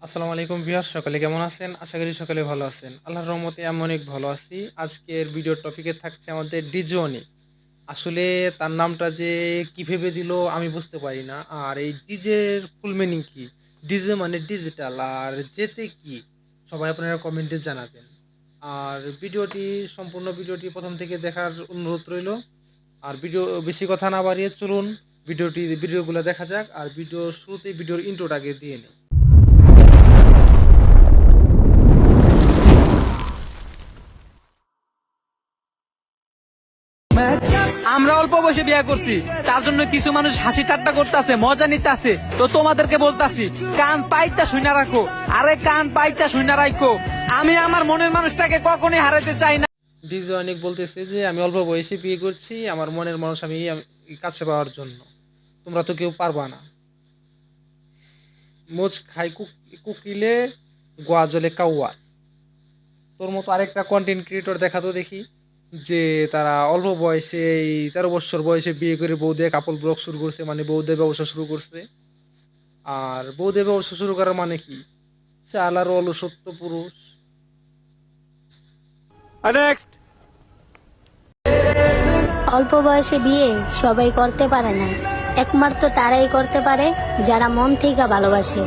আসসালামু আলাইকুম ভিউয়ার্স, সকলে কেমন আছেন? আশা করি সকলে ভালো আছেন। আল্লাহর রহমতে আমি অনেক ভালো আছি। আজকের ভিডিওর টপিকে থাকছে আমাদের ডিজে অনিক। আসলে তার নামটা যে কি ভেবে দিল আমি বুঝতে পারি না। আর এই ডিজের ফুল মিনিং কি? ডিজে মানে ডিজিটাল, আর যেতে কি? সবাই আপনারা কমেন্টে জানাবেন। আর সম্পূর্ণ ভিডিওটি প্রথম থেকে দেখার অনুরোধ রইল। আর বেশি কথা না বাড়িয়ে চলুন ভিডিওগুলো দেখা যাক। আর ভিডিওর শুরুতেই ভিডিওর ইন্ট্রোটাকে দিয়ে নিই। আমরা অল্প বয়সে বিয়ে করছি, তার জন্য কিছু মানুষ হাসি ঠাট্টা করতেছে, মজা নিতেছে। তো তোমাদেরকে বলতাছি, কান পাইতা শুইনা রাখো। আরে কান পাইতা শুইনা রাখো। আমি আমার মনের মানুষটাকে কখনোই হারাতে চাই না। ডিজে অনেক বলতেছে যে আমি অল্প বয়সে বিয়ে করছি, আমার মনের মানুষ আমি কাছে পাওয়ার জন্য। তোমরা তো কেউ পারবা না। মোচ খাই কুকিলে গোয়া জলে কাউয়া। তোর মতো আরেকটা কন্টেন্ট ক্রিয়েটর দেখা তো দেখি, যে তারা অল্প বয়সে 13 বছর বয়সে বিয়ে করে বউ দিয়ে কাপল ব্লগ শুরু করছে, মানে বউ দিয়ে ব্যবসা শুরু করছে। আর বউ দিয়ে ব্যবসা শুরু করার মানে কি? সে আল্লাহর সত্য পুরুষ। নেক্সট। অল্প বয়সে বিয়ে সবাই করতে পারে না, একমাত্র তারাই করতে পারে যারা মন থেকে ভালোবাসে।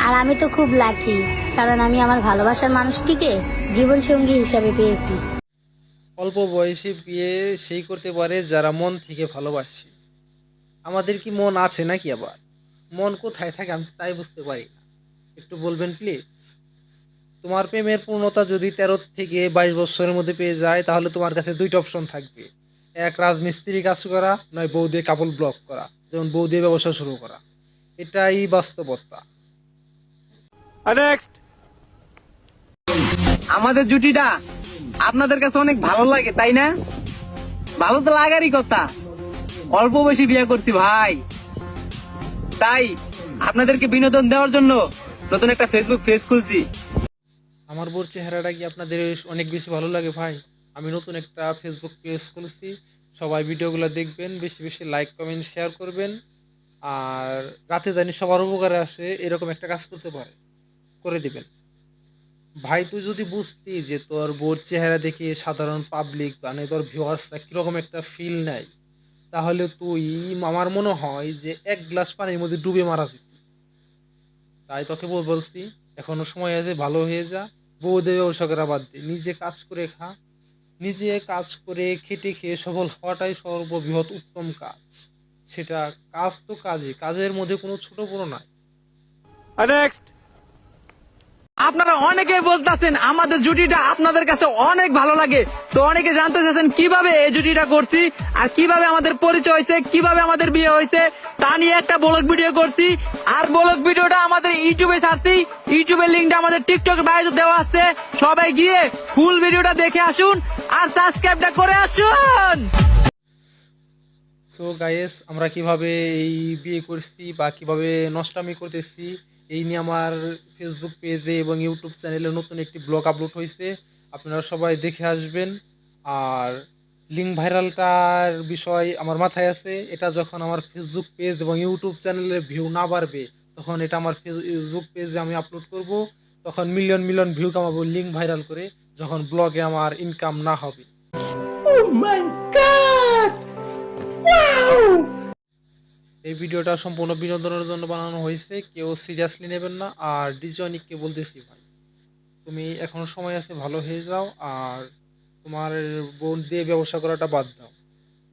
আর আমি তো খুব লাকি, কারণ আমি আমার ভালোবাসার মানুষটিকে জীবন সঙ্গী হিসাবে পেয়েছি। অল্প বয়সে বিয়ে সেই করতে পারে যারা মন থেকে ভালোবাসে। আমাদের কি মন আছে নাকি? আবার মন কোথায় থাকে আমি তাই বুঝতে পারি না। একটু বলবেন প্লিজ। তোমার প্রেমের পূর্ণতা যদি 13 থেকে 22 বছরের মধ্যে পেয়ে যায়, তাহলে তোমার কাছে দুইটা অপশন থাকবে: এক, রাজমিস্ত্রি কাজ করা, নয় বউ দিয়ে কাপল ব্লক করা, যেমন বউ দিয়ে ব্যবসা শুরু করা। এটাই বাস্তবতা। নেক্সট। আমাদের জুটিটা আপনাদের কাছে অনেক ভালো লাগে, তাই না? ভালো তো লাগারই কথা। অল্প বয়সে বিয়ে করছি ভাই, তাই আপনাদেরকে বিনোদন দেওয়ার জন্য নতুন একটা ফেসবুক পেজ খুলছি। আমার বোর চেহারাটা কি আপনাদের অনেক বেশি ভালো লাগে ভাই? আমি নতুন একটা ফেসবুক পেজ খুলছি। সবাই ভিডিওগুলো দেখবেন, বেশি বেশি লাইক কমেন্ট শেয়ার করবেন। আর রাতে জানি সবার উপকারে আসে এরকম একটা কাজ করতে পারে, করে দিবেন। ভাই তুই যদি বুঝতি যে তোর বোর চেহারা দেখে সাধারণ পাবলিক মানে তোর ভিউয়ার্সরা কিরকম একটা ফিল নেয়, তাহলে তুই, আমার মনে হয় যে 1 গ্লাস পানির মধ্যে ডুবে মারা যেত। তাই তোকে বলছি, এখনো সময় আছে, ভালো হয়ে যা। বউ দেবে ব্যবসা বাদ দে, নিজে কাজ করে খা। নিজে কাজ করে খেটে খেয়ে সফল হওয়াটাই সর্ববৃহৎ উত্তম কাজ। সেটা কাজ তো কাজই, কাজের মধ্যে কোনো ছোট বড় নাই। নেক্সট। আপনারা অনেকেই বলতেছেন আমাদের জুটিটা আপনাদের কাছে অনেক ভালো লাগে। তো অনেকে জানতে চাচ্ছেন কিভাবে এই জুটিটা করছি, আর কিভাবে আমাদের পরিচয় হয়েছে, কিভাবে আমাদের বিয়ে হয়েছে, তা নিয়ে একটা ব্লগ ভিডিও করছি। আর ব্লগ ভিডিওটা আমাদের ইউটিউবে ছাড়ছি। ইউটিউবের লিঙ্কটা আমাদের টিকটক বায়োতে দেওয়া আছে। সবাই গিয়ে ফুল ভিডিওটা দেখে আসুন আর সাবস্ক্রাইবটা করে আসুন। সো গাইস, আমরা কিভাবে এই বিয়ে করছি বা কিভাবে নষ্টামি করতেছি, এই নিয়ে আমার ফেসবুক পেজে এবং ইউটিউব চ্যানেলে নতুন একটি ব্লগ আপলোড হয়েছে। আপনারা সবাই দেখে আসবেন। আর লিঙ্ক ভাইরালটার বিষয় আমার মাথায় আছে। এটা যখন আমার ফেসবুক পেজ এবং ইউটিউব চ্যানেলে ভিউ না বাড়বে, তখন এটা আমার ফেসবুক পেজে আমি আপলোড করব। তখন মিলিয়ন মিলিয়ন ভিউ কামাবো লিঙ্ক ভাইরাল করে, যখন ব্লগে আমার ইনকাম না হবে। এই ভিডিওটা সম্পূর্ণ বিনোদনের জন্য বানানো হয়েছে, কেউ সিরিয়াসলি নেবেন না। আর ডিজনিককে বলতেছি ভাই, তুমি এখনো সময় আছে, ভালো হয়ে যাও। আর তোমার বউ দিয়ে ব্যবসা করাটা বাদ দাও।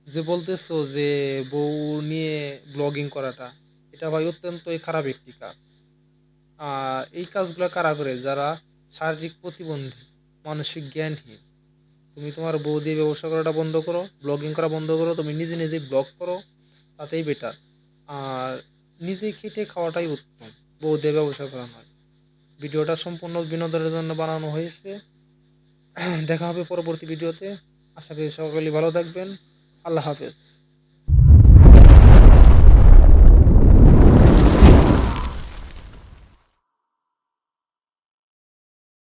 যে বলতেছো যে বউ নিয়ে ব্লগিং করাটা, এটা ভাই অত্যন্তই খারাপ একটি কাজ। আর এই কাজগুলো কারা করে? যারা শারীরিক প্রতিবন্ধী, মানসিক জ্ঞানহীন। তুমি তোমার বউ দিয়ে ব্যবসা করাটা বন্ধ করো, ব্লগিং করা বন্ধ করো, তুমি নিজে নিজে ব্লগ করো, তাতেই বেটার। আর নিজে খেটে খাওয়াটাই উত্তম, বউ দিয়ে ব্যবসা করা নয়। ভিডিওটা সম্পূর্ণ বিনোদনের জন্য বানানো হয়েছে। দেখা হবে পরবর্তী ভিডিওতে। আশা করি সকলেই ভালো থাকবেন। আল্লাহ হাফেজ।